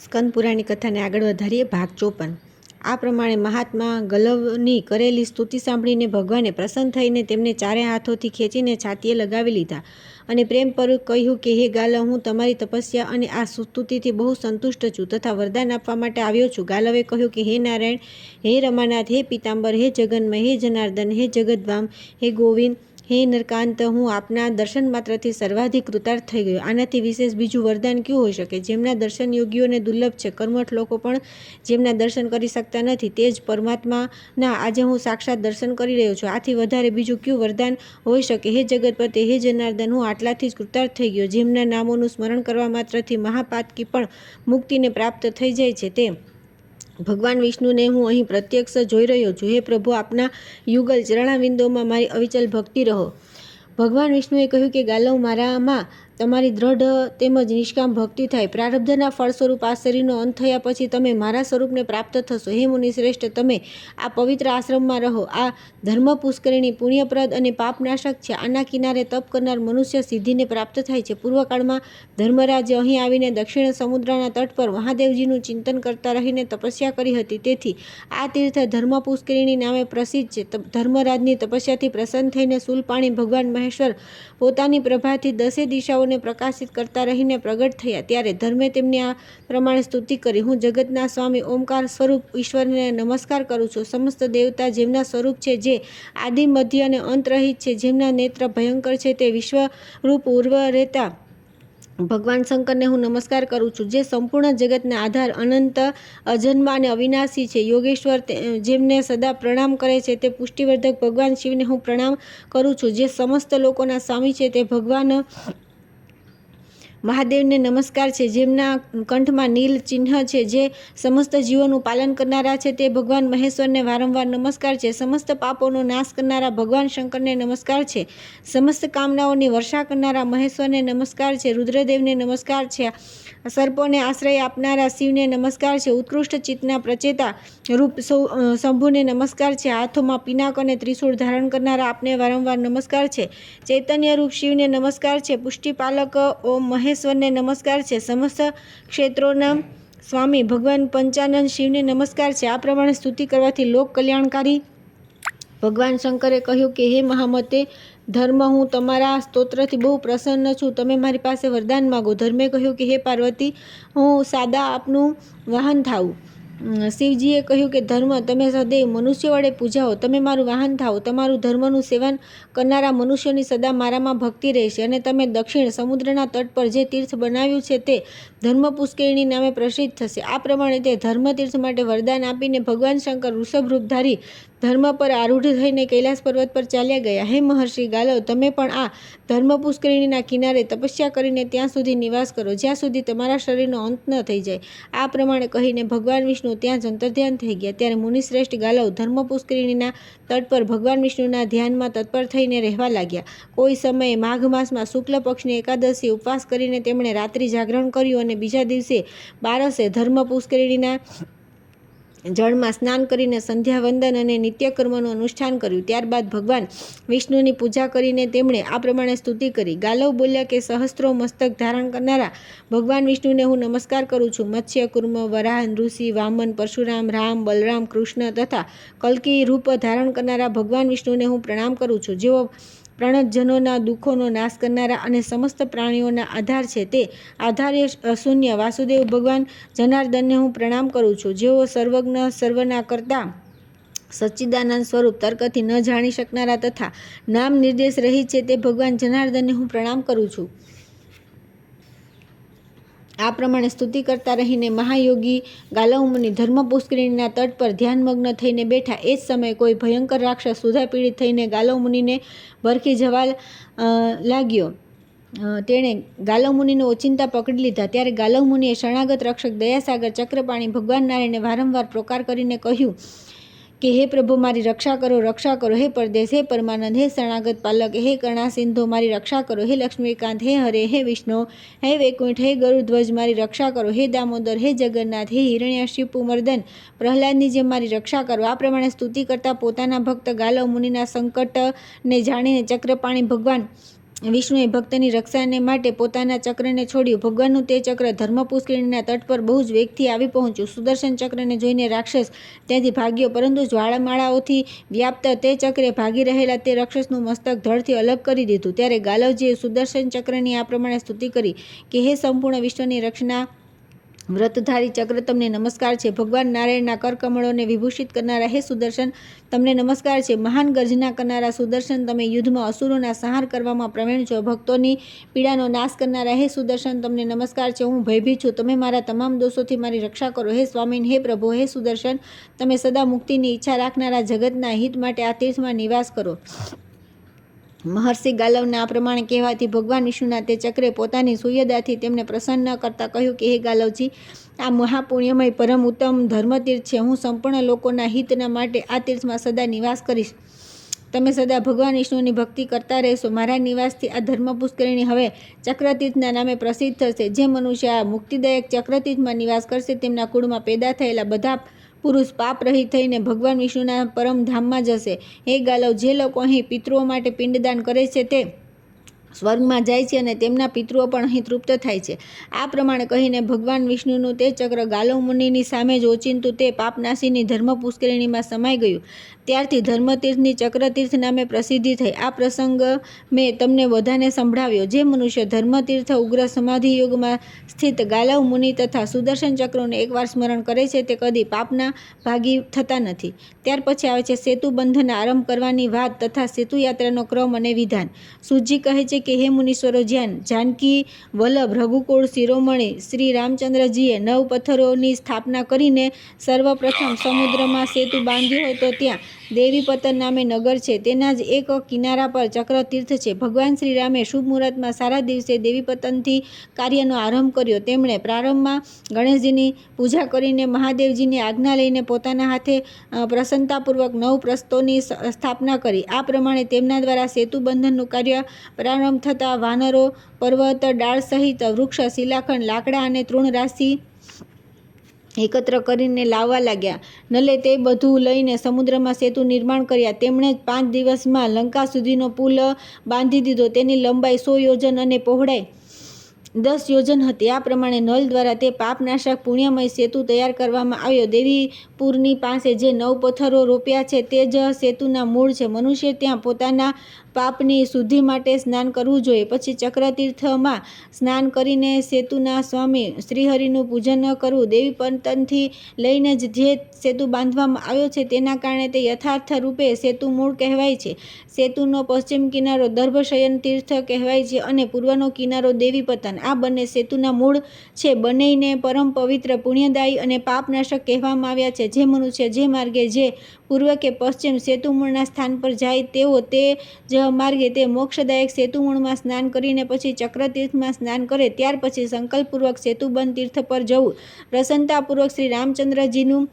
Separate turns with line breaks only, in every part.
સ્કંદ પુરાણની કથાને આગળ વધારીએ. ભાગ 54. આ પ્રમાણે મહાત્મા ગલવની કરેલી સ્તુતિ સાંભળીને ભગવાને પ્રસન્ન થઈને તેમને ચારે હાથોથી ખેંચીને છાતીએ લગાવી લીધા અને પ્રેમપૂર્વક કહ્યું કે હે ગાલવ, હું તમારી તપસ્યા અને આ સ્તુતિથી બહુ સંતુષ્ટ છું તથા વરદાન આપવા માટે આવ્યો છું. ગાલવે કહ્યું કે હે નારાયણ, હે રમાનાથ, હે પીતાંબર, હે જગન્મય, હે જનાર્દન, હે જગદભામ, હે ગોવિંદ, હે નરકાંત, હું આપના દર્શન માત્રથી સર્વાધિક કૃતાર્થ થઈ ગયો. આનાથી વિશેષ બીજું વરદાન ક્યું હોઈ શકે? જેમના દર્શન યોગીઓને દુર્લભ છે, કર્મઠ લોકો પણ જેમના દર્શન કરી શકતા નથી, તે જ પરમાત્માના આજે હું સાક્ષાત દર્શન કરી રહ્યો છું. આથી વધારે બીજું ક્યું વરદાન હોઈ શકે? હે જગતપતિ, હે જનાર્દન, હું આટલાથી જ કૃતાર્થ થઈ ગયો. જેમના નામોનું સ્મરણ કરવા માત્રથી મહાપાતકી પણ મુક્તિને પ્રાપ્ત થઈ જાય છે, તે ભગવાન વિષ્ણુને હું અહીં પ્રત્યક્ષ જોઈ રહ્યો છું. હે પ્રભુ, આપના યુગલ ચરણાવિંદોમાં મારી અવિચલ ભક્તિ રહો. ભગવાન વિષ્ણુએ કહ્યું કે ગાલવ, મારામાં તમારી દ્રઢ તેમજ નિષ્કામ ભક્તિ થાય. પ્રારબ્ધના ફળ સ્વરૂપ આ શરીરનો અંત થયા પછી તમે મારા સ્વરૂપને પ્રાપ્ત થશો. હે મુનિશ્રેષ્ઠ, તમે આ પવિત્ર આશ્રમમાં રહો. આ ધર્મ પુષ્કરિણી પુણ્યપ્રદ અને પાપનાશક છે. આના કિનારે તપ કરનાર મનુષ્ય સિદ્ધિને પ્રાપ્ત થાય છે. પૂર્વકાળમાં ધર્મરાજે અહીં આવીને દક્ષિણ સમુદ્રના તટ પર મહાદેવજીનું ચિંતન કરતા રહીને તપસ્યા કરી હતી. તેથી આ તીર્થ ધર્મ પુષ્કરિણી નામે પ્રસિદ્ધ છે. ધર્મરાજની તપસ્યાથી પ્રસન્ન થઈને શૂલપાણી ભગવાન મહેશ્વર પોતાની પ્રભાથી 10 દિશાઓને પ્રકાશિત કરતા રહીને પ્રગટ થયા. ત્યારે ધર્મે તેમની આ પ્રમાણે સ્તુતિ કરી. હું જગતના સ્વામી ઓમકાર સ્વરૂપ ઈશ્વરને નમસ્કાર કરું છું. સમસ્ત દેવતા જેમના સ્વરૂપ છે, જે આદિ મધ્ય અને અંત રહિત છે, જેમના નેત્ર ભયંકર છે, તે વિશ્વરૂપ ઉર્વરેતા ભગવાન શંકરને હું નમસ્કાર કરું છું. જે સંપૂર્ણ જગતના આધાર, અનંત, અજન્મા અને અવિનાશી છે. યોગેશ્વર જેમને સદા પ્રણામ કરે છે, તે પુષ્ટિવર્ધક ભગવાન શિવને હું પ્રણામ કરું છું. જે સમસ્ત લોકોના સ્વામી છે, તે ભગવાન મહાદેવને નમસ્કાર છે. જેમના કંઠમાં નીલ ચિહ્ન છે, જે સમસ્ત જીવોનું પાલન કરનારા છે, તે ભગવાન મહેશ્વરને વારંવાર નમસ્કાર છે. સમસ્ત પાપોનો નાશ કરનારા ભગવાન શંકરને નમસ્કાર છે. સમસ્ત કામનાઓની વર્ષા કરનારા મહેશ્વરને નમસ્કાર છે. રુદ્રદેવને નમસ્કાર છે. સર્પોને આશ્રય આપનારા શિવને નમસ્કાર છે. ઉત્કૃષ્ટ ચિત્તના પ્રચેતા રૂપ શંભુને નમસ્કાર છે. હાથોમાં પિનાક અને ત્રિશૂળ ધારણ કરનારા આપને વારંવાર નમસ્કાર છે. ચૈતન્ય રૂપ શિવને નમસ્કાર છે. પુષ્ટિપાલક ઓમ મહેશ્વરને નમસ્કાર છે. સમસ્ત ક્ષેત્રોના સ્વામી ભગવાન પંચાનન શિવને નમસ્કાર છે. આ પ્રમાણે સ્તુતિ કરવાથી લોક કલ્યાણકારી ભગવાન શંકરે કહ્યું કે હે મહામતે ધર્મ, હું તમારા સ્તોત્રથી બહુ પ્રસન્ન છું. તમે મારી પાસે વરદાન માગો. ધર્મે કહ્યું કે હે પાર્વતી, હું સાદા આપનું વાહન થાઉં. શિવજીએ કહ્યું કે ધર્મ, તમે સદૈવ મનુષ્ય વડે પૂજાઓ. તમે મારું વાહન થાઓ. તમારું ધર્મનું સેવન કરનારા મનુષ્યોની સદા મારામાં ભક્તિ રહેશે અને તમે દક્ષિણ સમુદ્રના તટ પર જે તીર્થ બનાવ્યું છે, તે ધર્મ પુષ્કરિણી નામે પ્રસિદ્ધ થશે. આ પ્રમાણે તે ધર્મતીર્થ માટે વરદાન આપીને ભગવાન શંકર વૃષભરૂપધારી ધર્મ પર આરૂઢ થઈને કૈલાસ પર્વત પર ચાલ્યા ગયા. હે મહર્ષિ ગાલવ, તમે પણ આ ધર્મ પુષ્કરિણીના કિનારે તપસ્યા કરીને ત્યાં સુધી નિવાસ કરો, જ્યાં સુધી તમારા શરીરનો અંત ન થઈ જાય. આ પ્રમાણે કહીને ભગવાન વિષ્ણુ ત્યાં જ અંતર્ધ્યાન થઈ ગયા. ત્યારે મુનિશ્રેષ્ઠ ગાલવ ધર્મ પુષ્કરિણીના તટ પર ભગવાન વિષ્ણુના ધ્યાનમાં તત્પર થઈને રહેવા લાગ્યા. કોઈ સમયે માઘ માસમાં શુક્લ પક્ષની એકાદશી ઉપવાસ કરીને તેમણે રાત્રિ જાગરણ કર્યું અને બીજા દિવસે બારસે ધર્મ પુષ્કરિણીના જળમાં સ્નાન કરીને સંધ્યા વંદન અને નિત્યકર્મનું અનુષ્ઠાન કર્યું. ત્યારબાદ ભગવાન વિષ્ણુની પૂજા કરીને તેમણે આ પ્રમાણે સ્તુતિ કરી. ગાલવ બોલ્યા કે સહસ્ત્રો મસ્તક ધારણ કરનારા ભગવાન વિષ્ણુને હું નમસ્કાર કરું છું. મત્સ્ય, કુર્મ, વરાહ, નૃસિંહ, વામન, પરશુરામ, રામ, બલરામ, કૃષ્ણ તથા કલ્કી રૂપ ધારણ કરનારા ભગવાન વિષ્ણુને હું પ્રણામ કરું છું. જેઓ પ્રણતજનોના દુઃખોનો નાશ કરનારા અને સમસ્ત પ્રાણીઓના આધાર છે, તે આધાર્ય શૂન્ય વાસુદેવ ભગવાન જનાર્દનને હું પ્રણામ કરું છું. જેઓ સર્વજ્ઞ, સર્વના કરતા, સચ્ચિદાનંદ સ્વરૂપ, તર્કથી ન જાણી શકનારા તથા નામ નિર્દેશ રહિત છે, તે ભગવાન જનાર્દનને હું પ્રણામ કરું છું. આ પ્રમાણે સ્તુતિ કરતા રહીને મહાયોગી ગાલવ મુનિ ધર્મ પુષ્કરિણીના તટ પર ધ્યાનમગ્ન થઈને બેઠા. એ જ સમયે કોઈ ભયંકર રાક્ષસ સુધા પીડિત થઈને ગાલવ મુનિને ભરખી જવા લાગ્યો. તેણે ગાલવ મુનિને ઓચિંતા પકડી લીધા. ત્યારે ગાલવ મુનિએ શરણાગત રક્ષક દયાસાગર ચક્રપાણી ભગવાન નારાયણને વારંવાર પ્રોકાર કરીને કહ્યું કે હે પ્રભુ, મારી રક્ષા કરો, રક્ષા કરો. હે પરદેશ, હે પરમાનંદ, હે શરણાગત પાલક, હે કર્ણાસિંધો, મારી રક્ષા કરો. હે લક્ષ્મીકાંત, હે હરે, હે વિષ્ણુ, હે વૈકુંઠ, હે ગરુડધ્વજ, મારી રક્ષા કરો. હે દામોદર, હે જગન્નાથ, હે હિરણ્યશિપુ મર્દન, પ્રહલાદની જેમ મારી રક્ષા કરો. આ પ્રમાણે સ્તુતિ કરતા પોતાના ભક્ત ગાલવ મુનિના સંકટને જાણીને ચક્રપાણી ભગવાન વિષ્ણુએ ભક્તની રક્ષાને માટે પોતાના ચક્રને છોડ્યું. ભગવાનનું તે ચક્ર ધર્મ પુષ્કરિણીના તટ પર બહુ જ વેગથી આવી પહોંચ્યું. સુદર્શન ચક્રને જોઈને રાક્ષસ ત્યાંથી ભાગ્યો, પરંતુ જ્વાળામાળાઓથી વ્યાપ્ત તે ચક્રે ભાગી રહેલા તે રાક્ષસનું મસ્તક ધડથી અલગ કરી દીધું. ત્યારે ગાલવજીએ સુદર્શન ચક્રની આ પ્રમાણે સ્તુતિ કરી કે હે સંપૂર્ણ વિશ્વની રક્ષણા વ્રતધારી ચક્ર, તમને નમસ્કાર છે. ભગવાન નારાયણના કરકમળોને વિભૂષિત કરનારા હે સુદર્શન, તમને નમસ્કાર છે. મહાન ગર્જના કરનારા સુદર્શન, તમે યુદ્ધમાં અસુરોના સંહાર કરવામાં પ્રવીણ છો. ભક્તોની પીડાનો નાશ કરનારા હે સુદર્શન, તમને નમસ્કાર છે. હું ભયભીત છું, તમે મારા તમામ દોષોથી મારી રક્ષા કરો. હે સ્વામીન, હે પ્રભુ, હે સુદર્શન, તમે સદા મુક્તિની ઈચ્છા રાખનારા જગતના હિત માટે આ તીર્થમાં નિવાસ કરો. મહર્ષિ ગાલવના આ પ્રમાણે કહેવાથી ભગવાન વિષ્ણુના તે ચક્રે પોતાની સૂર્યદાથી તેમને પ્રસન્ન કરતા કહ્યું કે હે ગાલવજી, આ મહાપુણ્યમય પરમ ઉત્તમ ધર્મતીર્થ છે. હું સંપૂર્ણ લોકોના હિતના માટે આ તીર્થમાં સદા નિવાસ કરીશ. તમે સદા ભગવાન વિષ્ણુની ભક્તિ કરતા રહેશો. મારા નિવાસથી આ ધર્મ પુષ્કરિણી હવે ચક્રતીર્થના નામે પ્રસિદ્ધ થશે. જે મનુષ્ય આ મુક્તિદાયક ચક્રતીર્થમાં નિવાસ કરશે, તેમના કુળમાં પેદા થયેલા બધા પુરુષ પાપ રહિત થઈને ભગવાન વિષ્ણુના પરમધામમાં જશે. હે ગાલવ, જે લોકો અહીં પિતૃઓ માટે પિંડદાન કરે છે તે સ્વર્ગમાં જાય છે અને તેમના પિતૃઓ પણ અહીં તૃપ્ત થાય છે. આ પ્રમાણે કહીને ભગવાન વિષ્ણુનું તે ચક્ર ગાલવ મુનિની સામે જ ઓચિંતું તે પાપનાશીની ધર્મ પુષ્કરિણીમાં સમાઈ ગયું. ત્યારથી ધર્મતીર્થની ચક્રતીર્થ નામે પ્રસિદ્ધિ થઈ. આ પ્રસંગ મેં તમને બધાને સંભળાવ્યો. જે મનુષ્ય ધર્મતીર્થ ઉગ્ર સમાધિ યુગમાં સ્થિત ગાલવ મુનિ તથા સુદર્શન ચક્રોને એકવાર સ્મરણ કરે છે તે કદી પાપના ભાગી થતા નથી. ત્યાર પછી આવે છે સેતુ બંધન આરંભ કરવાની વાત તથા સેતુ યાત્રાનો ક્રમ અને વિધાન. સૂજી કહે છે કે હે મુનીશ્વરો, જ્યાં જાનકી વલ્લભ રઘુકુળ શિરોમણી શ્રી રામચંદ્રજીએ 9 પથ્થરોની સ્થાપના કરીને સર્વપ્રથમ સમુદ્રમાં સેતુ બાંધ્યો હોય તો ત્યાં દેવીપતન નામે નગર છે. તેના જ એક કિનારા પર ચક્રતીર્થ છે. ભગવાન શ્રી રામે શુભ મુહૂર્તમાં સારા દિવસે દેવીપતનથી કાર્યનો આરંભ કર્યો. તેમણે પ્રારંભમાં ગણેશજીની પૂજા કરીને મહાદેવજીની આજ્ઞા લઈને પોતાના હાથે પ્રસન્નતાપૂર્વક 9 પ્રસ્તોની સ્થાપના કરી. આ પ્રમાણે તેમના દ્વારા સેતુ બંધનનું કાર્ય પ્રારંભ થતાં વાનરો પર્વત ડાળ સહિત વૃક્ષ, શિલાખંડ, લાકડા અને તૃણ રાશિ એકત્ર કરીને લાવવા લાગ્યા. નલે તે બધું લઈને સમુદ્રમાં સેતુ નિર્માણ કર્યા. તેમણે 5 દિવસમાં લંકા સુધીનો પુલ બાંધી દીધો. તેની લંબાઈ 100 યોજન અને પહોળાઈ 10 યોજન હતી. આ પ્રમાણે નલ દ્વારા તે પાપનાશક પુણ્યમય સેતુ તૈયાર કરવામાં આવ્યો. દેવીપુરની પાસે જે 9 પથ્થરો રોપ્યા છે તે જ સેતુના મૂળ છે. મનુષ્ય ત્યાં પોતાના પાપની શુદ્ધિ માટે સ્નાન કરવું જોઈએ. પછી ચક્રતીર્થમાં સ્નાન કરીને સેતુના સ્વામી શ્રીહરિનું પૂજન કરવું. દેવીપતનથી લઈને જ જે સેતુ બાંધવામાં આવ્યો છે તેના કારણે તે યથાર્થ રૂપે સેતુ મૂળ કહેવાય છે. સેતુનો પશ્ચિમ કિનારો દર્ભશયન તીર્થ કહેવાય છે અને પૂર્વનો કિનારો દેવીપતન. આ બંને સેતુના મૂળ છે. બંનેને પરમ પવિત્ર, પુણ્યદાયી અને પાપનાશક કહેવામાં આવ્યા છે. જે મનુષ્ય જે માર્ગે જે પૂર્વ કે પશ્ચિમ સેતુ મૂળના સ્થાન પર જાય તેઓ તે જ માર્ગે તે મોક્ષદાયક સેતુમૂળમાં સ્નાન કરીને પછી ચક્રતીર્થમાં સ્નાન કરે. ત્યાર પછી સંકલ્પપૂર્વક સેતુબંધ તીર્થ પર જવું. પ્રસન્નતાપૂર્વક શ્રી રામચંદ્રજીનું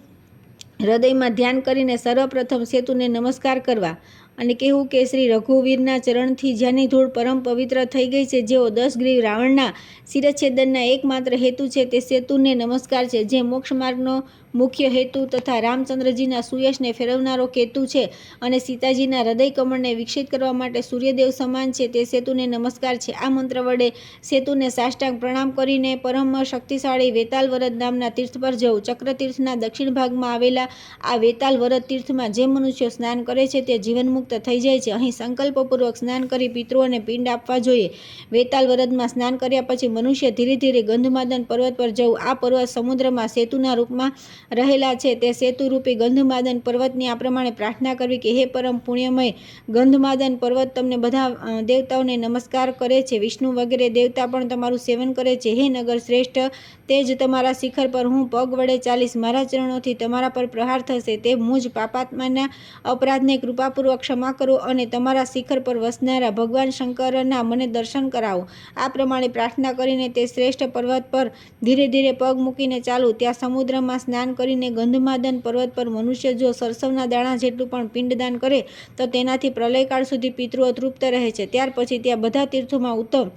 હૃદયમાં ધ્યાન કરીને સર્વપ્રથમ સેતુને નમસ્કાર કરવા અને કહેવું કે શ્રી રઘુવીરના ચરણથી જ્યાંની ધૂળ પરમ પવિત્ર થઈ ગઈ છે, જેઓ 10 ગ્રીવ રાવણના શિરચ્છેદનના એકમાત્ર હેતુ છે, તે સેતુને નમસ્કાર છે. જે મોક્ષ માર્ગનો મુખ્ય હેતુ તથા રામચંદ્રજીના સુયશને ફેરવનારો કેતુ છે અને સીતાજીના હૃદય કમળને વિકસિત કરવા માટે સૂર્યદેવ સમાન છે, તે સેતુને નમસ્કાર છે. આ મંત્ર વડે સેતુને સાષ્ટાંગ પ્રણામ કરીને પરમ શક્તિશાળી વેતાલ વરદ નામના તીર્થ પર જવું. ચક્રતીર્થના દક્ષિણ ભાગમાં આવેલા આ વેતાલ વરદ તીર્થમાં જે મનુષ્યો સ્નાન કરે છે તે જીવનમુક્ત થઈ જાય છે. અહીં સંકલ્પપૂર્વક સ્નાન કરી પિતૃઓને પિંડ આપવા જોઈએ. વેતાલ વરદમાં સ્નાન કર્યા પછી મનુષ્ય ધીરે ધીરે ગંધમાદન પર્વત પર જવું. આ પર્વત સમુદ્રમાં સેતુના રૂપમાં રહેલા છે. તે સેતુ રૂપી ગંધમાદન પર્વતની આ પ્રમાણે પ્રાર્થના કરવી કે હે પરમ પુણ્યમય ગંધમાદન પર્વત, તમને બધા દેવતાઓને નમસ્કાર કરે છે. વિષ્ણુ વગેરે દેવતા પણ તમારું સેવન કરે છે. હે નગર શ્રેષ્ઠ, તે જ તમારા શિખર પર હું પગ વડે ચાલીશ. મારા ચરણોથી તમારા પર પ્રહાર થશે. તે મુજ પાપાત્માના અપરાધને કૃપાપૂર્વક ક્ષમા કરો અને તમારા શિખર પર વસનારા ભગવાન શંકરના મને દર્શન કરાવો. આ પ્રમાણે પ્રાર્થના કરીને તે શ્રેષ્ઠ પર્વત પર ધીરે ધીરે પગ મૂકીને ચાલવું. ત્યાં સમુદ્રમાં સ્નાન કરીને ગંધમાદન પર્વત પર મનુષ્ય જો સરસવના દાણા જેટલું પણ પિંડદાન કરે તો તેનાથી પ્રલયકાળ સુધી પિતૃઓ તૃપ્ત રહે છે. ત્યાર પછી ત્યાં બધા તીર્થોમાં ઉત્તમ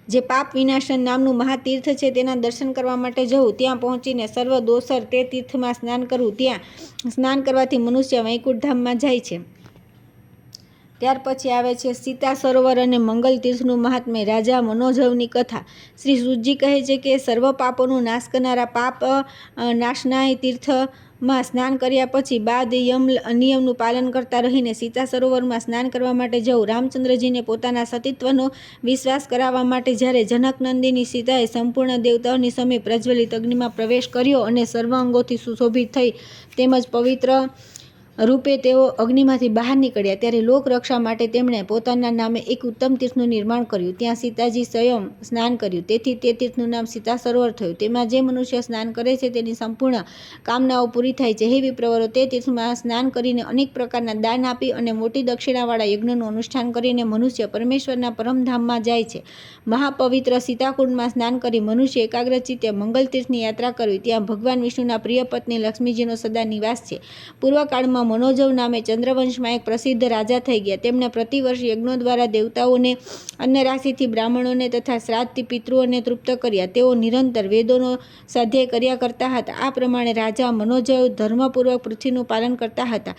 જે પાપ વિનાશન નામનું મહાતીર્થ છે તેના દર્શન કરવા માટે જવું. ત્યાં પહોંચીને સર્વ દોષર તે તીર્થમાં સ્નાન કરવું. ત્યાં સ્નાન કરવાથી મનુષ્ય વૈકુંઠ ધામમાં જાય છે. ત્યાર પછી આવે છે સીતા સરોવર અને મંગલ તીર્થનું મહાત્મ્ય. રાજા મનોજવની કથા. શ્રી સૂતજી કહે છે કે સર્વ પાપોનો નાશ કરનારા પાપ નાશનાય તીર્થમાં સ્નાન કર્યા પછી બાદ નિયમનું પાલન કરતા રહીને સીતા સરોવરમાં સ્નાન કરવા માટે જવું. રામચંદ્રજીને પોતાના સતીત્વનો વિશ્વાસ કરાવવા માટે જ્યારે જનકનંદિની સીતાએ સંપૂર્ણ દેવતાઓની સમી પ્રજ્વલિત અગ્નિમાં પ્રવેશ કર્યો અને સર્વ અંગોથી સુશોભિત થઈ તેમજ પવિત્ર રૂપે તેઓ અગ્નિમાંથી બહાર નીકળ્યા ત્યારે લોક રક્ષા માટે તેમણે પોતાના નામે એક ઉત્તમ તીર્થનું નિર્માણ કર્યું. ત્યાં સીતાજી સ્વયં સ્નાન કર્યું, તેથી તે તીર્થનું નામ સીતા સરોવર થયું. તેમાં જે મનુષ્ય સ્નાન કરે છે તેની સંપૂર્ણ કામનાઓ પૂરી થાય છે. હે વિપ્રવરો, તે તીર્થમાં સ્નાન કરીને અનેક પ્રકારના દાન આપી અને મોટી દક્ષિણાવાળા યજ્ઞનું અનુષ્ઠાન કરીને મનુષ્ય પરમેશ્વરના પરમધામમાં જાય છે. મહાપવિત્ર સીતાકુંડમાં સ્નાન કરી મનુષ્ય એકાગ્રચિત્તે મંગલ તીર્થની યાત્રા કરવી. ત્યાં ભગવાન વિષ્ણુના પ્રિય પત્ની લક્ષ્મીજીનો સદા નિવાસ છે. પૂર્વકાળમાં મનોજવ નામે ચંદ્રવંશમાં એક પ્રસિદ્ધ રાજા થઈ ગયા. તેમણે પ્રતિવર્ષ યજ્ઞો દ્વારા દેવતાઓને અન્નરાશિથી બ્રાહ્મણોને તથા શ્રાદ્ધથી પિતૃઓને તૃપ્ત કર્યા. તેઓ નિરંતર વેદોનો સ્વાધ્યાય કર્યા કરતા હતા. આ પ્રમાણે રાજા મનોજવ ધર્મપૂર્વક પૃથ્વીનું પાલન કરતા હતા.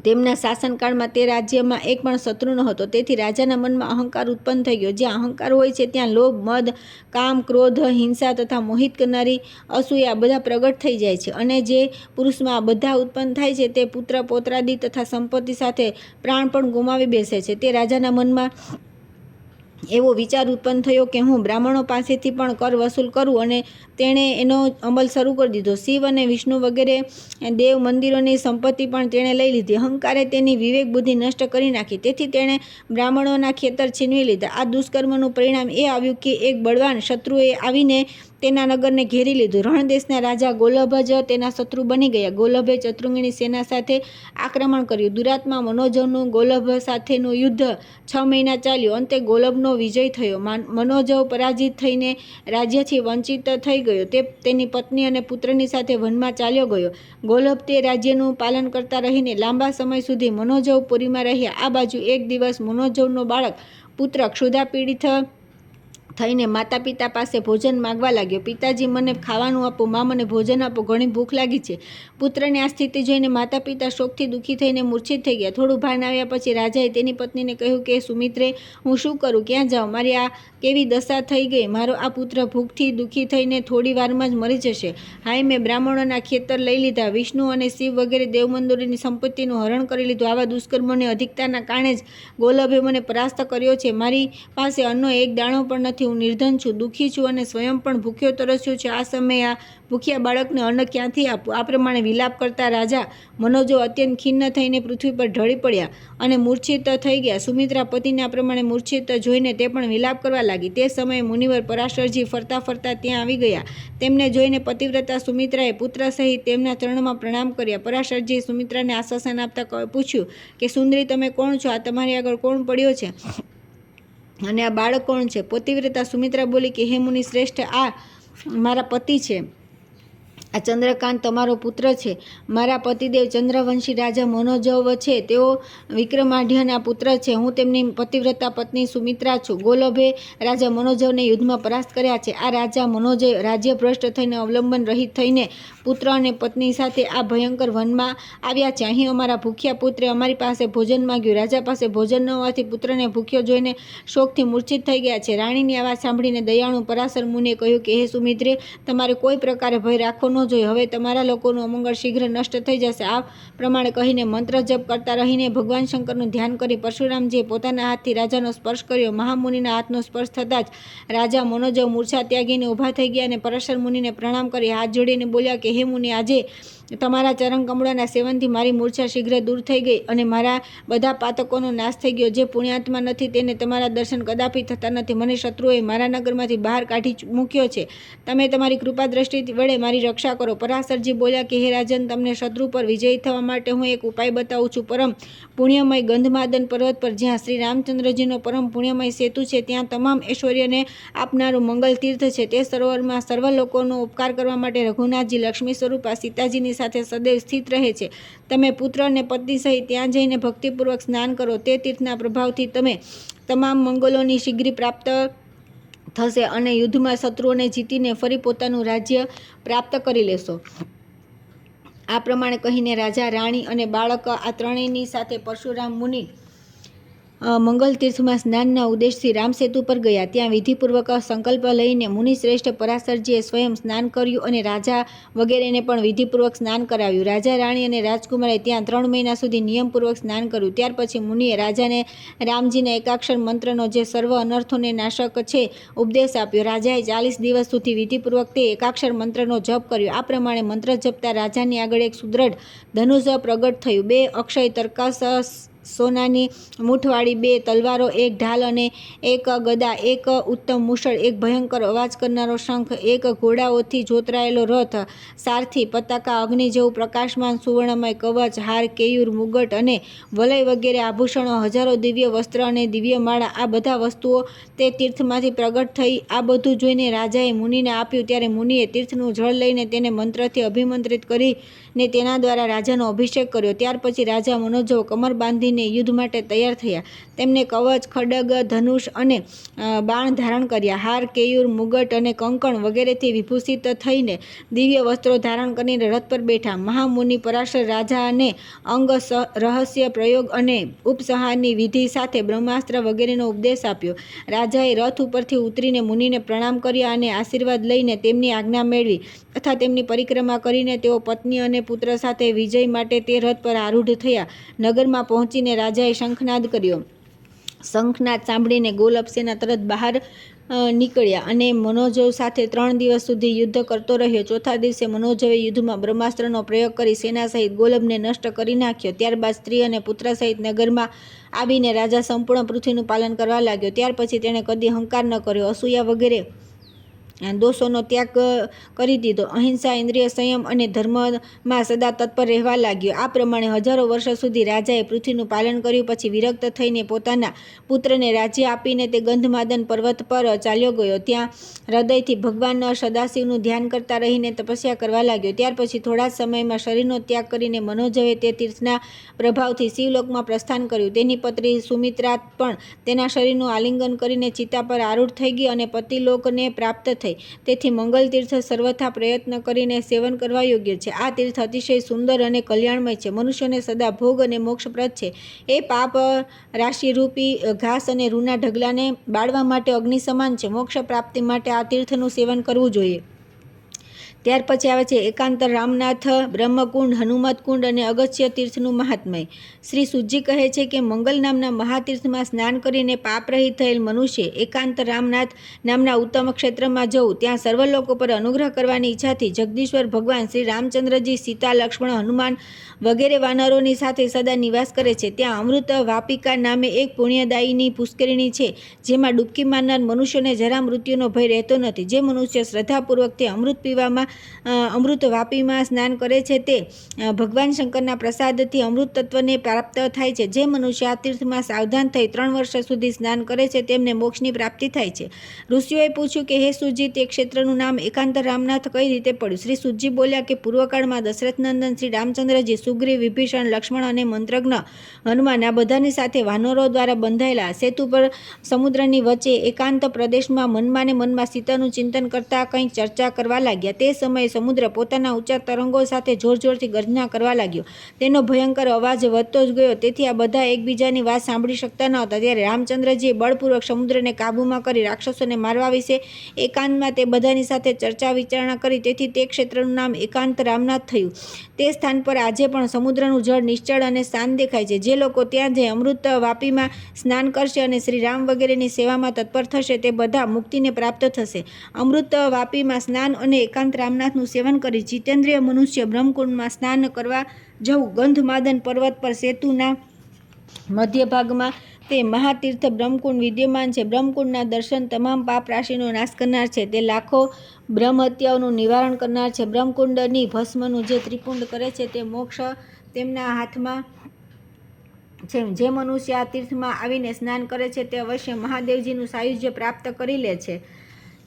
તેમના શાસનકાળમાં તે રાજ્યમાં એક પણ શત્રુ ન હતો. તેથી રાજાના મનમાં અહંકાર ઉત્પન્ન થઈ ગયો. જ્યાં અહંકાર હોય છે ત્યાં લોભ, મદ, કામ, ક્રોધ, હિંસા તથા મોહિત કરનારી અસૂયા બધા પ્રગટ થઈ જાય છે. અને જે પુરુષમાં આ બધા ઉત્પન્ન થાય છે તે પુત્ર, પૌત્રાદિ તથા સંપત્તિ સાથે પ્રાણ પણ ગુમાવી બેસે છે. તે રાજાના મનમાં એવો વિચાર ઉત્પન્ન થયો કે હું બ્રાહ્મણો પાસેથી પણ કર વસૂલ કરું, અને તેણે એનો અમલ શરૂ કરી દીધો. શિવ અને વિષ્ણુ વગેરે દેવ મંદિરોની સંપત્તિ પણ તેણે લઈ લીધી. અહંકારે તેની વિવેક બુદ્ધિ નષ્ટ કરી નાખી. તેથી તેણે બ્રાહ્મણોના ખેતર છીનવી લીધા. આ દુષ્કર્મનું પરિણામ એ આવ્યું કે એક બળવાન શત્રુએ આવીને તેના નગરને ઘેરી લીધું. રણદેશના રાજા ગોલભ જ તેના શત્રુ બની ગયા. ગોલભે ચતુર્ંગીની સેના સાથે આક્રમણ કર્યું. દુરાત્મા મનોજવનું ગોલભ સાથેનું યુદ્ધ 6 મહિના ચાલ્યું. અંતે ગોલભનો વિજય થયો. મનોજવ પરાજિત થઈને રાજ્યથી વંચિત થઈ ગયો. તે તેની પત્ની અને પુત્રની સાથે વનમાં ચાલ્યો ગયો. ગોલભ તે રાજ્યનું પાલન કરતા રહીને લાંબા સમય સુધી મનોજવ પુરીમાં રહ્યા. આ બાજુ એક દિવસ મનોજવનો બાળક પુત્ર ક્ષુધા-પીડિત થઈને માતા પિતા પાસે ભોજન માગવા લાગ્યો. પિતાજી, મને ખાવાનું આપો. મા, મને ભોજન આપો, ઘણી ભૂખ લાગી છે. પુત્રની આ સ્થિતિ જોઈને માતા પિતા શોકથી દુઃખી થઈને મૂર્છિત થઈ ગયા. થોડું ભાન આવ્યા પછી રાજાએ તેની પત્નીને કહ્યું કે સુમિત્રે, હું શું કરું, ક્યાં જાઉં? મારી આ કેવી દશા થઈ ગઈ. મારો આ પુત્ર ભૂખથી દુઃખી થઈને થોડી વારમાં જ મરી જશે. હાય, મેં બ્રાહ્મણોના ખેતર લઈ લીધા, વિષ્ણુ અને શિવ વગેરે દેવમંદિરોની સંપત્તિનું હરણ કરી લીધું. આવા દુષ્કર્મોની અધિકતાના કારણે જ ગોલભે મને પરાસ્ત કર્યો છે. મારી પાસે અન્નનો એક દાણો પણ નથી. હું નિર્ધન છું, દુઃખી છું અને સ્વયં પણ ભૂખ્યો તરસ્યો છું. આ સમયે આ ભૂખ્યા બાળકને અન્ન ક્યાંથી આપવું? આ પ્રમાણે વિલાપ કરતા રાજા મનોજવ અત્યંત ખિન્ન થઈને પૃથ્વી પર ઢળી પડ્યા અને મૂર્છિત થઈ ગયા. સુમિત્રા પતિને આ પ્રમાણે મૂર્છિત જોઈને તે પણ વિલાપ કરવા લાગી. તે સમયે મુનિવર પરાશરજી ફરતા ફરતા ત્યાં આવી ગયા. તેમને જોઈને પતિવ્રતા સુમિત્રાએ પુત્ર સહિત તેમના ચરણમાં પ્રણામ કર્યા. પરાશરજીએ સુમિત્રાને આશ્વાસન આપતા પૂછ્યું કે સુંદરી, તમે કોણ છો? આ તમારી આગળ કોણ પડ્યો છે અને આ બાળક કોણ છે? પતિવ્રતા સુમિત્રા બોલી કે હે મુનિ શ્રેષ્ઠ, આ મારા પતિ છે. આ ચંદ્રકાંત તમારો પુત્ર છે. મારા પતિદેવ ચંદ્રવંશી રાજા મનોજવ છે. તેઓ વિક્રમાઢ્યના પુત્ર છે. હું તેમની પતિવ્રતા પત્ની સુમિત્રા છું. ગોલભે રાજા મનોજવને યુદ્ધમાં પરાસ્ત કર્યા છે. આ રાજા મનોજવ રાજ્યભ્રષ્ટ થઈને અવલંબન રહિત થઈને પુત્ર અને પત્ની સાથે આ ભયંકર વનમાં આવ્યા છે. અહીં અમારા ભૂખ્યા પુત્રે અમારી પાસે ભોજન માંગ્યું. રાજા પાસે ભોજન ન હોવાથી પુત્રને ભૂખ્યો જોઈને શોકથી મૂર્છિત થઈ ગયા છે. રાણીની આ વાત સાંભળીને દયાળુ પરાશર મુનિએ કહ્યું કે હે સુમિત્રે, તમારે કોઈ પ્રકારે ભય રાખવો ન જોઈએ. હવે તમારા લોકોનું અમંગળ શીઘ્ર નષ્ટ થઈ જશે. આ પ્રમાણે કહીને મંત્ર જપ કરતા રહીને ભગવાન શંકરનું ધ્યાન કરી પરશુરામજીએ પોતાના હાથથી રાજાનો સ્પર્શ કર્યો. મહામુનિના હાથનો સ્પર્શ થતાં જ રાજા મનોજવ મૂર્છા ત્યાગીને ઊભા થઈ ગયા અને પરાશર મુનિને પ્રણામ કરી હાથ જોડીને બોલ્યા કે હે મુનિ, આજે તમારા ચરણ કમળના સેવનથી મારી મૂર્છા શીઘ્ર દૂર થઈ ગઈ અને મારા બધા પાતકોનો નાશ થઈ ગયો. જે પુણ્યાત્મા નથી તેને તમારા દર્શન કદાપી થતા નથી. મને શત્રુઓએ મારા નગરમાંથી બહાર કાઢી મૂક્યો છે. તમે તમારી કૃપા દ્રષ્ટિ વડે મારી રક્ષા કરો. પરાશરજી બોલ્યા કે હે રાજન, તમને શત્રુ પર વિજયી થવા માટે હું એક ઉપાય બતાવું છું. પરમ પુણ્યમય ગંધમાદન પર્વત પર જ્યાં શ્રી રામચંદ્રજીનો પરમ પુણ્યમય સેતુ છે, ત્યાં તમામ ઐશ્વર્યને આપનારું મંગલ તીર્થ છે. તે સરોવરમાં સર્વ લોકોનો ઉપકાર કરવા માટે રઘુનાથજી લક્ષ્મી સ્વરૂપા સીતાજીની સાથે સદૈવ સ્થિત રહે છે. તમે પુત્ર અને પત્ની સહિત ત્યાં જઈને ભક્તિપૂર્વક સ્નાન કરો. તે તીર્થના પ્રભાવથી તમે તમામ મંગલોની શીઘ્ર પ્રાપ્ત થશે અને યુદ્ધમાં શત્રુઓને જીતીને ફરી પોતાનું રાજ્ય પ્રાપ્ત કરી લેશો. આ પ્રમાણે કહીને રાજા, રાણી અને બાળક આ ત્રણેયની સાથે પરશુરામ મુનિ મંગલ તીર્થમાં સ્નાનના ઉદ્દેશથી રામસેતુ પર ગયા. ત્યાં વિધિપૂર્વક સંકલ્પ લઈને મુનિશ્રેષ્ઠ પરાશરજીએ સ્વયં સ્નાન કર્યું અને રાજા વગેરેને પણ વિધિપૂર્વક સ્નાન કરાવ્યું. રાજા, રાણી અને રાજકુમારે ત્યાં 3 મહિના સુધી નિયમપૂર્વક સ્નાન કર્યું. ત્યાર પછી મુનિએ રાજાને રામજીના એકાક્ષર મંત્રનો, જે સર્વ અનર્થોને નાશક છે, ઉપદેશ આપ્યો. રાજાએ 40 દિવસ સુધી વિધિપૂર્વક તે એકાક્ષર મંત્રનો જપ કર્યો. આ પ્રમાણે મંત્ર જપતા રાજાની આગળ એક સુદૃઢ ધનુષ પ્રગટ થયું. 2 અક્ષય તર્કસ, સોનાની મૂઠવાળી 2 તલવારો, 1 ઢાલ અને 1 ગદા, 1 ઉત્તમ મૂષળ, 1 ભયંકર અવાજ કરનારો શંખ, 1 ઘોડાઓથી જોતરાયેલો રથ, સારથી, પતાકા, અગ્નિ જેવું પ્રકાશમાન સુવર્ણમય કવચ, હાર, કેયુર, મુગટ અને વલય વગેરે આભૂષણો, હજારો દિવ્ય વસ્ત્ર અને દિવ્ય માળા, આ બધા વસ્તુઓ તે તીર્થમાંથી પ્રગટ થઈ. આ બધું જોઈને રાજાએ મુનિને આપ્યું. ત્યારે મુનિએ તીર્થનું જળ લઈને તેને મંત્રથી અભિમંત્રિત કરીને તેના દ્વારા રાજાનો અભિષેક કર્યો. ત્યાર પછી રાજા મનોજવ કમર બાંધીને યુદ્ધ માટે તૈયાર થયા. તેમને કવચ, ખડગ, ધનુષ અને બાણ ધારણ કર્યા. હાર, કેયુર, મુગટ અને કંકણ વગેરેથી વિભૂષિત થઈને દિવ્ય વસ્ત્રો ધારણ કરીને રથ પર બેઠા. મહામુનિ પરાશર રાજાને અંગ રહસ્ય પ્રયોગ અને ઉપસંહારની વિધિ સાથે બ્રહ્માસ્ત્ર વગેરેનો ઉપદેશ આપ્યો. રાજાએ રથ ઉપરથી ઉતરીને મુનિને પ્રણામ કર્યા અને આશીર્વાદ લઈને તેમની આજ્ઞા મેળવી તથા તેમની પરિક્રમા કરીને તેઓ પત્ની અને પુત્ર સાથે વિજય માટે તે રથ પર આરૂઢ થયા. નગરમાં પહોંચીને રાજાએ શંખનાદ કર્યો. શંખનાદ સાંભળીને ગોલપસેના તરત બહાર નીકળ્યા અને મનોજવ સાથે 3 દિવસ સુધી યુદ્ધ કરતો રહ્યો. ચોથા દિવસે મનોજવે યુદ્ધમાં બ્રહ્માસ્ત્રનો પ્રયોગ કરી સેના સહિત ગોલબને નષ્ટ કરી નાખ્યો. ત્યારબાદ સ્ત્રી અને પુત્ર સહિત નગરમાં આવીને રાજા સંપૂર્ણ પૃથ્વીનું પાલન કરવા લાગ્યો. ત્યાર પછી તેણે કદી અહંકાર ન કર્યો, અસૂયા વગેરે દોષોનો ત્યાગ કરી દીધો. અહિંસા, ઇન્દ્રિય સંયમ અને ધર્મમાં સદા તત્પર રહેવા લાગ્યો. આ પ્રમાણે હજારો વર્ષ સુધી રાજાએ પૃથ્વીનું પાલન કર્યું. પછી વિરક્ત થઈને પોતાના પુત્રને રાજ્ય આપીને તે ગંધમાદન પર્વત પર ચાલ્યો ગયો. ત્યાં હૃદયથી ભગવાન સદાશિવનું ધ્યાન કરતા રહીને તપસ્યા કરવા લાગ્યો. ત્યાર પછી થોડા જ સમયમાં શરીરનો ત્યાગ કરીને મનોજવે તે તીર્થના પ્રભાવથી શિવલોકમાં પ્રસ્થાન કર્યું. તેની પત્ની સુમિત્રા પણ તેના શરીરનું આલિંગન કરીને ચિતા પર આરૂઢ થઈ ગઈ અને પતિલોકને પ્રાપ્ત થઈ. તેથી મંગલ તીર્થ સર્વથા પ્રયત્ન કરીને સેવન કરવા યોગ્ય છે. આ તીર્થ અતિશય સુંદર અને કલ્યાણમય છે. મનુષ્યને સદા ભોગ અને મોક્ષપ્રદ છે. એ પાપ રાશિરૂપી ઘાસ અને રૂના ઢગલાને બાળવા માટે અગ્નિ સમાન છે. મોક્ષ પ્રાપ્તિ માટે આ તીર્થનું સેવન કરવું જોઈએ. ત્યાર પછી આવે છે એકાંત રામનાથ, બ્રહ્મકુંડ, હનુમતકુંડ અને અગસ્ત્ય તીર્થનું મહાત્મય. શ્રી સુજી કહે છે કે મંગલ નામના મહાતીર્થમાં સ્નાન કરીને પાપરહિત થયેલ મનુષ્ય એકાંત રામનાથ નામના ઉત્તમ ક્ષેત્રમાં જવું. ત્યાં સર્વ લોકો પર અનુગ્રહ કરવાની ઈચ્છાથી જગદીશ્વર ભગવાન શ્રી રામચંદ્રજી, સીતા, લક્ષ્મણ, હનુમાન વગેરે વાનરોની સાથે સદા નિવાસ કરે છે. ત્યાં અમૃત વાપિકા નામે એક પુણ્યદાયીની પુષ્કરિણી છે, જેમાં ડૂબકી મારનાર મનુષ્યોને જરા મૃત્યુનો ભય રહેતો નથી. જે મનુષ્ય શ્રદ્ધાપૂર્વક તે અમૃત પીવામાં અમૃત વાપીમાં સ્નાન કરે છે, તે ભગવાન શંકરના પ્રસાદથી અમૃત તત્વને પ્રાપ્ત થાય છે. જે મનુષ્ય આ તીર્થમાં સાવધાન થઈ 3 વર્ષ સુધી સ્નાન કરે છે, તેમને મોક્ષની પ્રાપ્તિ થાય છે. ઋષિઓએ પૂછ્યું કે હે સુજી, તે ક્ષેત્રનું નામ એકાંત રામનાથ કઈ રીતે પડ્યું? શ્રી સુજી બોલ્યા કે પૂર્વકાળમાં દશરથનંદન શ્રી રામચંદ્રજી, સુગ્રીવ, વિભીષણ, લક્ષ્મણ અને મંત્રજ્ઞ હનુમાન આ બધાની સાથે વાનરો દ્વારા બંધાયેલા સેતુ પર સમુદ્રની વચ્ચે એકાંત પ્રદેશમાં મનમાં ને મનમાં સીતાનું ચિંતન કરતા કંઈક ચર્ચા કરવા લાગ્યા. તે સમયે સમુદ્ર પોતાના ઊંચા તરંગો સાથે જોરજોરથી ગર્જના કરવા લાગ્યો. તેનો ભયંકર અવાજ વધતો જ ગયો. તેથી આ બધા એકબીજાની વાત સાંભળી શકતા ન હતા. ત્યારે રામચંદ્રજીએ બળપૂર્વક સમુદ્રને કાબૂમાં કરી રાક્ષસોને મારવા વિશે એકાંતમાં તે બધાની સાથે ચર્ચા વિચારણા કરી. તેથી તે ક્ષેત્રનું નામ એકાંત રામનાથ થયું. તે સ્થાન પર આજે પણ સમુદ્રનું જળ નિશ્ચળ અને શાંત દેખાય છે. જે લોકો ત્યાં જઈ અમૃત વાપીમાં સ્નાન કરશે અને શ્રી રામ વગેરેની સેવામાં તત્પર થશે, તે બધા મુક્તિને પ્રાપ્ત થશે. અમૃત વાપીમાં સ્નાન અને એકાંત રામનાથનું સેવન કરી જીતેન્દ્રિય મનુષ્ય બ્રહ્મકુંડમાં સ્નાન કરવા જવું. ગંધમાદન પર્વત પર સેતુના મધ્ય ભાગમાં તે મહાતીર્થ બ્રહ્મકુંડ વિદ્યમાન છે. બ્રહ્મકુંડના દર્શન તમામ પાપ રાશિનો નાશ કરનાર છે. તે લાખો બ્રહ્મહત્યાઓનું નિવારણ કરનાર છે. બ્રહ્મકુંડની ભસ્મનું જે ત્રિપુંડ કરે છે, તે મોક્ષ તેમના હાથમાં છે. જે મનુષ્ય આ તીર્થમાં આવીને સ્નાન કરે છે, તે અવશ્ય મહાદેવજીનું સાયુજ્ય પ્રાપ્ત કરી લે છે.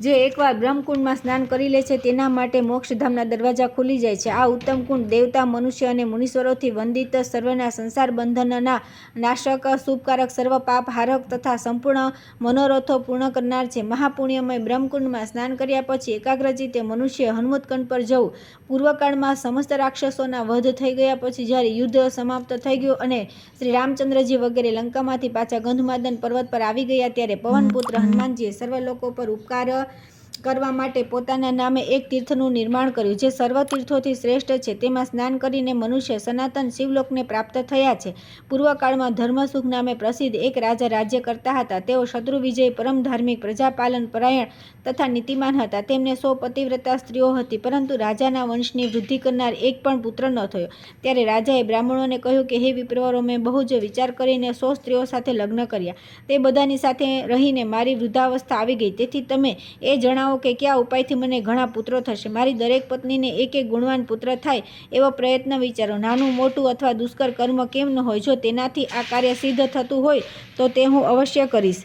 જે એકવાર બ્રહ્મકુંડમાં સ્નાન કરી લે છે તેના માટે મોક્ષધામના દરવાજા ખુલી જાય છે. આ ઉત્તમ કુંડ દેવતા, મનુષ્ય અને મુનીશ્વરોથી વંદિત, સર્વના સંસાર બંધનના નાશક, શુભકારક, સર્વ પાપ હારક તથા સંપૂર્ણ મનોરથો પૂર્ણ કરનાર છે. મહાપુણ્યમય બ્રહ્મકુંડમાં સ્નાન કર્યા પછી એકાગ્રચિત્તે મનુષ્ય હનુમતકંડ પર જવું. પૂર્વકાળમાં સમસ્ત રાક્ષસોના વધ થઈ ગયા પછી જ્યારે યુદ્ધ સમાપ્ત થઈ ગયું અને શ્રી રામચંદ્રજી વગેરે લંકામાંથી પાછા ગંધમાદન પર્વત પર આવી ગયા ત્યારે પવનપુત્ર હનુમાનજીએ સર્વ લોકો પર ઉપકાર કરવા માટે પોતાના નામે એક તીર્થનું નિર્માણ કર્યું જે સર્વ તીર્થોથી શ્રેષ્ઠ છે. તેમાં સ્નાન કરીને મનુષ્ય સનાતન શિવલોકને પ્રાપ્ત થયા છે. પૂર્વકાળમાં ધર્મસુખ નામે પ્રસિદ્ધ એક રાજા રાજ્ય કરતા હતા. તેઓ શત્રુ વિજય, પરમ ધાર્મિક, પ્રજાપાલન પરાયણ તથા નીતિમાન હતા. તેમને 100 પતિવ્રતા સ્ત્રીઓ હતી, પરંતુ રાજાના વંશની વૃદ્ધિ કરનાર એક પણ પુત્ર ન થયો. ત્યારે રાજાએ બ્રાહ્મણોને કહ્યું કે હે વિપ્રવરો, મેં બહુ જ વિચાર કરીને 100 સ્ત્રીઓ સાથે લગ્ન કર્યા. તે બધાની સાથે રહીને મારી વૃદ્ધાવસ્થા આવી ગઈ. તેથી તમે એ જણાવો કે કયા ઉપાયથી મને ઘણા પુત્રો થશે. મારી દરેક પત્નીને એક એક ગુણવાન પુત્ર થાય એવો પ્રયત્ન વિચારો. નાનું, મોટું અથવા દુષ્કર કર્મ કેમ ન હોય, જો તેનાથી આ કાર્ય સિદ્ધ થતું હોય તો તે હું અવશ્ય કરીશ.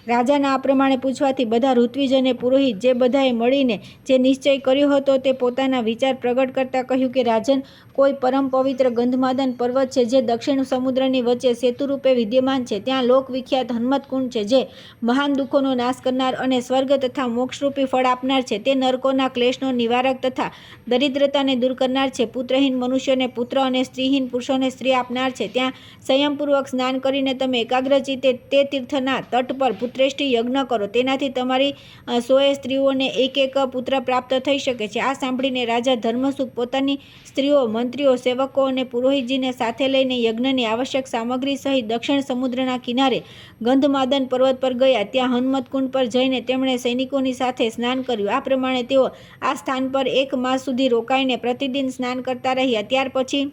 રાજાના આ પ્રમાણે પૂછવાથી બધા ઋત્વિજ અને પુરોહિત જે બધાએ મળીને જે નિશ્ચય કર્યો હતો તે પોતાના વિચાર પ્રગટ કરતા કહ્યું કે રાજન, કોઈ પરમ પવિત્ર ગંધમાદન પર્વત છે જે દક્ષિણ સમુદ્રની વચ્ચે સેતુરૂપે વિદ્યમાન છે. ત્યાં લોકવિખ્યાત હનુમતકુંડ છે જે મહાન દુઃખોનો નાશ કરનાર અને સ્વર્ગ તથા મોક્ષરૂપી ફળ આપનાર છે. તે નરકોના ક્લેશનો નિવારક તથા દરિદ્રતાને દૂર કરનાર છે. પુત્રહીન મનુષ્યોને પુત્ર અને સ્ત્રીહીન પુરુષોને સ્ત્રી આપનાર છે. ત્યાં સંયમપૂર્વક સ્નાન કરીને તમે એકાગ્રચિત્તે તે તીર્થના તટ પર પુત્રેષ્ટિ યજ્ઞ કરો. તેનાથી તમારી 100 સ્ત્રીઓને એક એક પુત્ર પ્રાપ્ત થઈ શકે છે. આ સાંભળીને રાજા ધર્મસુખ પોતાની સ્ત્રીઓ, મંત્રીઓ, સેવકો અને પુરોહિતજીને સાથે લઈને યજ્ઞની આવશ્યક સામગ્રી સહિત દક્ષિણ સમુદ્રના કિનારે ગંધમાદન પર્વત પર ગયા. ત્યાં હનુમતકુંડ પર જઈને તેમણે સૈનિકોની સાથે સ્નાન કર્યું. આ પ્રમાણે તેઓ આ સ્થાન પર 1 માસ સુધી રોકાઈને પ્રતિદિન સ્નાન કરતા રહ્યા. ત્યાર પછી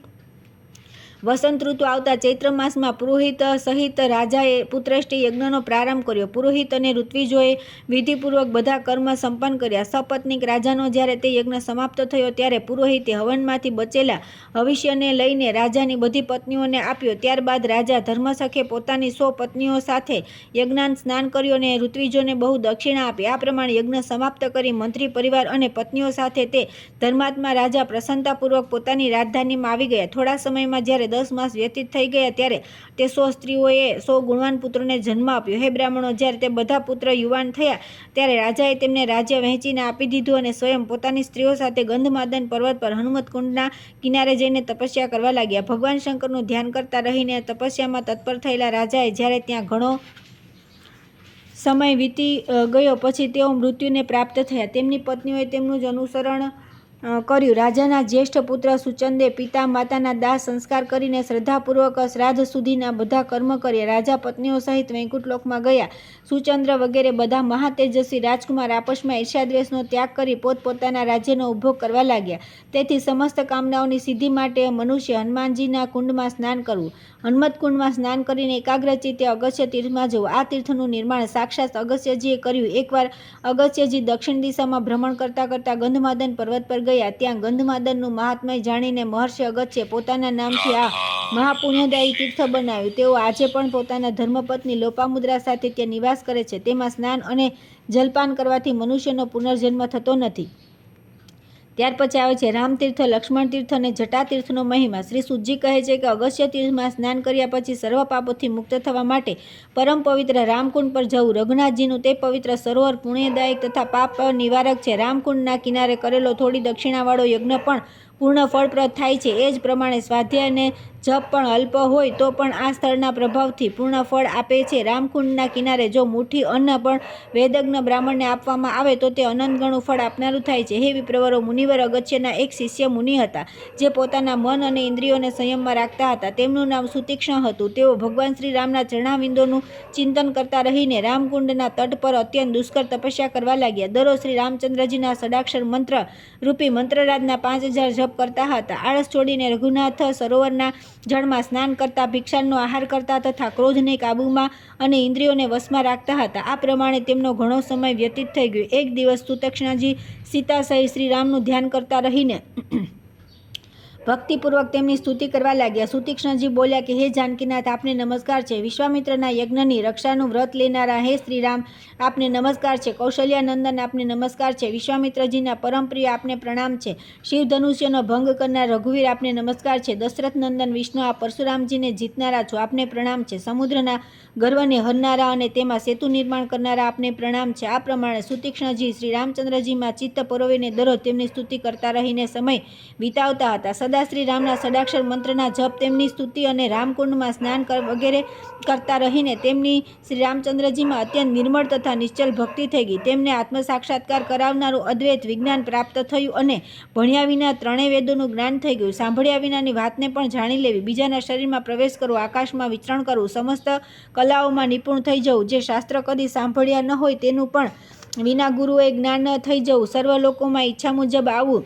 વસંત ઋતુ આવતા ચૈત્ર માસમાં પુરોહિત સહિત રાજાએ પુત્રેષ્ટિ યજ્ઞનો પ્રારંભ કર્યો. પુરોહિત અને ઋત્વિજોએ વિધિપૂર્વક બધા કર્મ સંપન્ન કર્યા. સપત્નીક રાજાનો જ્યારે તે યજ્ઞ સમાપ્ત થયો ત્યારે પુરોહિતે હવનમાંથી બચેલા હવિષ્યને લઈને રાજાની બધી પત્નીઓને આપ્યો. ત્યારબાદ રાજા ધર્મસખે પોતાની 100 પત્નીઓ સાથે યજ્ઞાંત સ્નાન કર્યું અને ઋત્વિજોને બહુ દક્ષિણા આપી. આ પ્રમાણે યજ્ઞ સમાપ્ત કરી મંત્રી પરિવાર અને પત્નીઓ સાથે તે ધર્માત્મા રાજા પ્રસન્નતાપૂર્વક પોતાની રાજધાનીમાં આવી ગયા. થોડા સમયમાં જ્યારે 10 માસ વ્યતીત થઈ ગયા ત્યારે તે 100 સ્ત્રીઓએ 100 ગુણવાન પુત્રોને જન્મ આપ્યો. હે બ્રાહ્મણો, જ્યારે તે બધા પુત્ર યુવાન થયા ત્યારે રાજાએ તેમને રાજ્ય વહેંચીને આપી દીધું અને સ્વયં પોતાની સ્ત્રીઓ સાથે ગંધમાદન પર્વત પર હનુમતકુંડના કિનારે જઈને તપસ્યા કરવા લાગ્યા. ભગવાન શંકરનું ધ્યાન કરતા રહીને તપસ્યામાં તત્પર થયેલા રાજાએ જ્યારે ત્યાં ઘણો સમય વીતી ગયો પછી તેઓ મૃત્યુને પ્રાપ્ત થયા. તેમની પત્નીઓએ તેમનું જ અનુસરણ કર્યું. રાજાના જ્યેષ્ઠ પુત્ર સુચંદે પિતા માતાના દાહ સંસ્કાર કરીને શ્રદ્ધાપૂર્વક શ્રાદ્ધ સુધીના બધા કર્મ કર્યા. રાજા પત્નીઓ સહિત વૈકુંઠલોકમાં ગયા. સુચંદ્ર વગેરે બધા મહાતેજસ્વી રાજકુમાર આપસમાં ઈર્ષ્યાદ્વેષનો ત્યાગ કરી પોતપોતાના રાજ્યનો ઉપભોગ કરવા લાગ્યા. તેથી સમસ્ત કામનાઓની સિદ્ધિ માટે મનુષ્ય હનુમાનજીના કુંડમાં સ્નાન કરવું. હનુમતકુંડમાં સ્નાન કરીને એકાગ્રચિત્તે અગસ્ત્ય તીર્થમાં જવું. આ તીર્થનું નિર્માણ સાક્ષાત અગસ્ત્યજીએ કર્યું. એકવાર અગસ્ત્યજી દક્ષિણ દિશામાં ભ્રમણ કરતા કરતા ગંધમાદન પર્વત પર ગયા. ત્યાં ગંધમાદનનું મહાત્મય જાણીને મહર્ષિ અગસ્ત્યે પોતાના નામથી આ મહાપુણ્યદાયી તીર્થ બનાવ્યું. તેઓ આજે પણ પોતાના ધર્મપત્ની લોપામુદ્રા સાથે ત્યાં નિવાસ કરે છે. તેમાં સ્નાન અને જલપાન કરવાથી મનુષ્યનો પુનર્જન્મ થતો નથી. ત્યાર પછી આવે છે રામતીર્થ, લક્ષ્મણ તીર્થ અને જટાતીર્થનો મહિમા. શ્રી સુતજી કહે છે કે અગસ્ત્ય તીર્થમાં સ્નાન કર્યા પછી સર્વ પાપોથી મુક્ત થવા માટે પરમ પવિત્ર રામકુંડ પર જવું. રઘુનાથજીનું તે પવિત્ર સરોવર પુણ્યદાયક તથા પાપ નિવારક છે. રામકુંડના કિનારે કરેલો થોડી દક્ષિણાવાળો યજ્ઞ પણ પૂર્ણ ફળપ્રદ થાય છે. એ જ પ્રમાણે સ્વાધ્યાય અને જપ પણ અલ્પ હોય તો પણ આ સ્થળના પ્રભાવથી પૂર્ણ ફળ આપે છે. રામકુંડના કિનારે જો મુઠ્ઠી અન્ન પણ વેદજ્ઞ બ્રાહ્મણને આપવામાં આવે તો તે અનંત ગણું ફળ આપનારું થાય છે. હે વિપ્રવરો, મુનિવર અગસ્ત્યના એક શિષ્ય મુનિ હતા જે પોતાના મન અને ઇન્દ્રિયોને સંયમમાં રાખતા હતા. તેમનું નામ સુતીક્ષ્ણ હતું. તેઓ ભગવાન શ્રી રામના ચરણાવિંદોનું ચિંતન કરતા રહીને રામકુંડના તટ પર અત્યંત દુષ્કર તપસ્યા કરવા લાગ્યા. દરરોજ શ્રી રામચંદ્રજીના સદાક્ષર મંત્ર રૂપી મંત્રરાજના 5000 જપ કરતા હતા. આળસ છોડીને રઘુનાથ સરોવરના જળમાં સ્નાન કરતા, ભિક્ષાનો આહાર કરતા તથા ક્રોધને કાબૂમાં અને ઇન્દ્રિયોને વશમાં રાખતા હતા. આ પ્રમાણે તેમનો ઘણો સમય વ્યતીત થઈ ગયો. એક દિવસ સુતક્ષ્ણજી સીતા સહિત શ્રી રામનું ધ્યાન કરતા રહીને ભક્તિપૂર્વક તેમની સ્તુતિ કરવા લાગ્યા. સુતીક્ષ્ણજી બોલ્યા કે હે જાનકીનાથ, આપને નમસ્કાર છે. વિશ્વામિત્રના યજ્ઞની રક્ષાનું વ્રત લેનારા હે શ્રીરામ, આપને નમસ્કાર છે. કૌશલ્યાનંદન, આપને નમસ્કાર છે. વિશ્વામિત્રજીના પરમપ્રિય, આપને પ્રણામ છે. શિવ ધનુષ્યનો ભંગ કરનાર રઘુવીર, આપને નમસ્કાર છે. દશરથ નંદન વિષ્ણુ, આપ પરશુરામજીને જીતનારા છો, આપને પ્રણામ છે. સમુદ્રના ગર્વને હરનારા અને તેમાં સેતુ નિર્માણ કરનારા, આપને પ્રણામ છે. આ પ્રમાણે સુતીક્ષ્ણજી શ્રી રામચંદ્રજીમાં ચિત્ત પરોવીને દરરોજ તેમની સ્તુતિ કરતા રહીને સમય વિતાવતા હતા. સદા શ્રી રામના ષડાક્ષર મંત્રના જપ, તેમની સ્તુતિ અને રામકુંડમાં સ્નાન વગેરે કરતા રહીને તેમની શ્રી રામચંદ્રજીમાં અત્યંત નિર્મળ તથા નિશ્ચલ ભક્તિ થઈ ગઈ. તેમને આત્મસાક્ષાત્કાર કરાવનારું અદ્વૈત વિજ્ઞાન પ્રાપ્ત થયું અને ભણ્યા વિના ત્રણેય વેદોનું જ્ઞાન થઈ ગયું. સાંભળ્યા વિનાની વાતને પણ જાણી લેવી, બીજાના શરીરમાં પ્રવેશ કરવો, આકાશમાં વિચરણ કરવું, સમસ્ત કલાઓમાં નિપુણ થઈ જવું, જે શાસ્ત્ર કદી સાંભળ્યા ન હોય તેનું પણ વિના ગુરુએ જ્ઞાન થઈ જવું, સર્વ લોકોમાં ઈચ્છા મુજબ આવવું,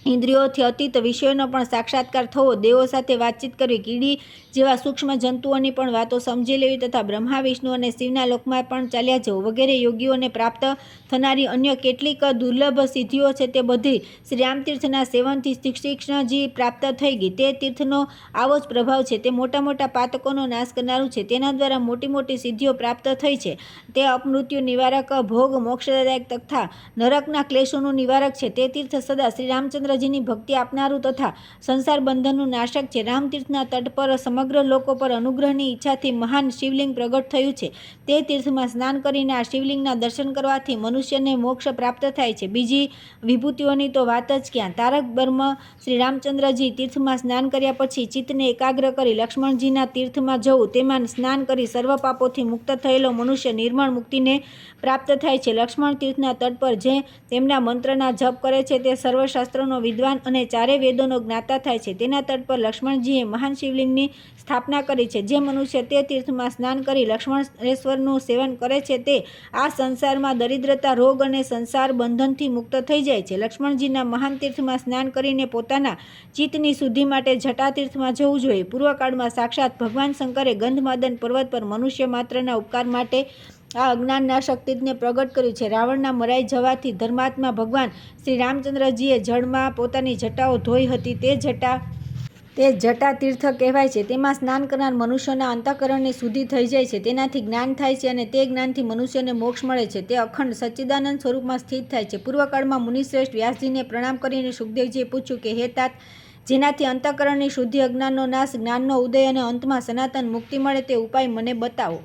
ઇન્દ્રિયોથી અતીત વિષયોનો પણ સાક્ષાત્કાર થવો, દેવો સાથે વાતચીત કરવી, કીડી જેવા સૂક્ષ્મ જંતુઓની પણ વાતો સમજી લેવી તથા બ્રહ્મા વિષ્ણુ અને શિવના લોકમાં પણ ચાલ્યા જવું વગેરે યોગીઓને પ્રાપ્ત થનારી અન્ય કેટલીક દુર્લભ સિદ્ધિઓ છે, તે બધી શ્રી રામતીર્થના સેવનથી શ્રીકૃષ્ણજી પ્રાપ્ત થઈ ગઈ. તે તીર્થનો આવો જ પ્રભાવ છે. તે મોટા મોટા પાતકોનો નાશ કરનારું છે. તેના દ્વારા મોટી મોટી સિદ્ધિઓ પ્રાપ્ત થઈ છે. તે અપમૃત્યુ નિવારક, ભોગ મોક્ષદાયક તથા નરકના ક્લેશોનું નિવારક છે. તે તીર્થ સદા શ્રી રામચંદ્રજીની ભક્તિ આપનારું તથા સંસાર બંધનનું નાશક છે. રામતીર્થના તટ પર સમગ્ર લોકો પર અનુગ્રહની ઈચ્છાથી મહાન શિવલિંગ પ્રગટ થયું છે. તે તીર્થમાં સ્નાન કરીને આ શિવલિંગના દર્શન કરવાથી મનુષ્યને મોક્ષ પ્રાપ્ત થાય છે. બીજી વિભૂતિઓની તો વાત જ ક્યાં. તારક બ્રહ્મ શ્રી રામચંદ્રજી તીર્થમાં સ્નાન કર્યા પછી ચિત્તને એકાગ્ર કરી લક્ષ્મણજીના તીર્થમાં જવું, તેમાં સ્નાન કરી સર્વ પાપોથી મુક્ત થયેલો મનુષ્ય નિર્મળ મુક્તિને પ્રાપ્ત થાય છે. લક્ષ્મણ તીર્થના તટ પર જે તેમના મંત્રના જપ કરે છે, તે સર્વશાસ્ત્રોનો વિદ્વાન અને ચારે વેદોનો જ્ઞાતા થાય છે. તેના તટ પર લક્ષ્મણજીએ મહાન શિવલિંગની સ્થાપના કરી છે. જે મનુષ્ય તે તીર્થમાં સ્નાન કરી લક્ષ્મણેશ્વરનું સેવન કરે છે, તે આ સંસારમાં દરિદ્રતા, રોગ અને સંસાર બંધનથી મુક્ત થઈ જાય છે. લક્ષ્મણજીના મહાન તીર્થમાં સ્નાન કરીને પોતાના ચિત્તની શુદ્ધિ માટે જટાતીર્થમાં જવું જોઈએ. પૂર્વકાળમાં સાક્ષાત ભગવાન શંકરે ગંધમાદન પર્વત પર મનુષ્ય માત્રના ઉપકાર માટે આ અજ્ઞાનનાશક તીર્થને પ્રગટ કર્યું છે. રાવણના મરાઈ જવાથી ધર્માત્મા ભગવાન શ્રી રામચંદ્રજીએ જળમાં પોતાની જટાઓ ધોઈ હતી. તે જટા તીર્થ કહેવાય છે. તેમાં સ્નાન કરનાર મનુષ્યોના અંતઃકરણની શુદ્ધિ થઈ જાય છે. તેનાથી જ્ઞાન થાય છે અને તે જ્ઞાનથી મનુષ્યને મોક્ષ મળે છે. તે અખંડ સચ્ચિદાનંદ સ્વરૂપમાં સ્થિત થાય છે. પૂર્વકાળમાં મુનિશ્રેષ્ઠ વ્યાસજીને પ્રણામ કરીને સુખદેવજીએ પૂછ્યું કે હે तात, જેનાથી અંતઃકરણની શુદ્ધિ, અજ્ઞાનનો નાશ, જ્ઞાનનો ઉદય અને અંતમાં સનાતન મુક્તિ મળે તે ઉપાય મને બતાવો.